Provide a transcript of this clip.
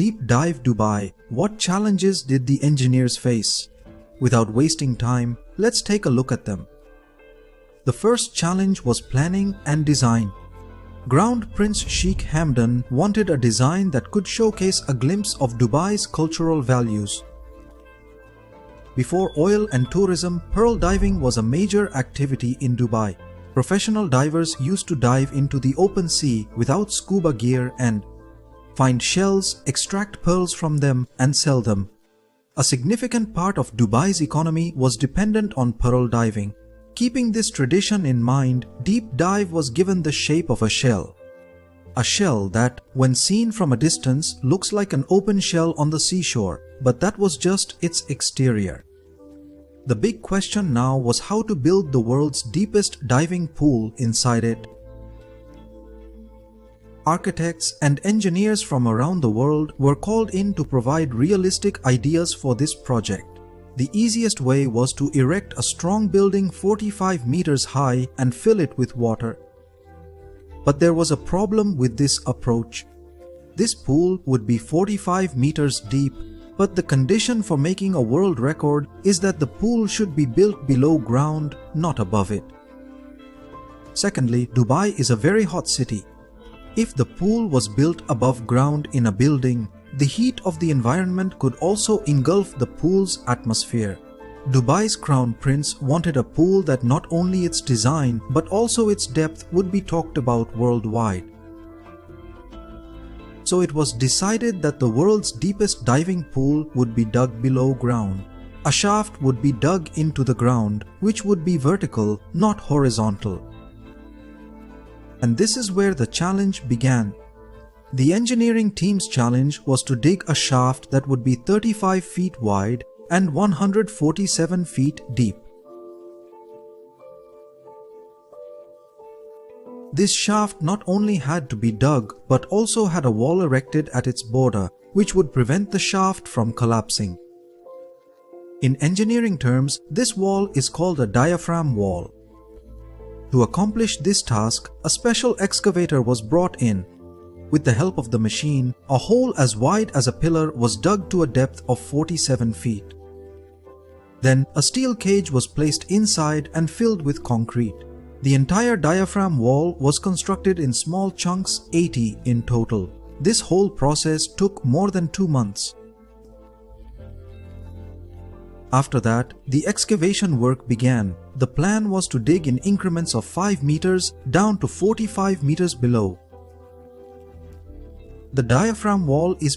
deep dive Dubai. What challenges did the engineers face? Without wasting time, let's take a look at them. The first challenge was planning and design. Crown Prince Sheikh Hamdan wanted a design that could showcase a glimpse of Dubai's cultural values. Before oil and tourism, pearl diving was a major activity in Dubai. Professional divers used to dive into the open sea without scuba gear and find shells, extract pearls from them, and sell them. A significant part of Dubai's economy was dependent on pearl diving. Keeping this tradition in mind, Deep Dive was given the shape of a shell. A shell that, when seen from a distance, looks like an open shell on the seashore, but that was just its exterior. The big question now was how to build the world's deepest diving pool inside it. Architects and engineers from around the world were called in to provide realistic ideas for this project. The easiest way was to erect a strong building 45 meters high and fill it with water. But there was a problem with this approach. This pool would be 45 meters deep, but the condition for making a world record is that the pool should be built below ground, not above it. Secondly, Dubai is a very hot city. If the pool was built above ground in a building, the heat of the environment could also engulf the pool's atmosphere. Dubai's Crown Prince wanted a pool that not only its design but also its depth would be talked about worldwide. So it was decided that the world's deepest diving pool would be dug below ground. A shaft would be dug into the ground, which would be vertical, not horizontal. And this is where the challenge began. The engineering team's challenge was to dig a shaft that would be 35 feet wide and 147 feet deep. This shaft not only had to be dug but also had a wall erected at its border, which would prevent the shaft from collapsing. In engineering terms, this wall is called a diaphragm wall. To accomplish this task, a special excavator was brought in. With the help of the machine, a hole as wide as a pillar was dug to a depth of 47 feet. Then, a steel cage was placed inside and filled with concrete. The entire diaphragm wall was constructed in small chunks, 80 in total. This whole process took more than 2 months. After that, the excavation work began. The plan was to dig in increments of 5 meters down to 45 meters below. The diaphragm wall is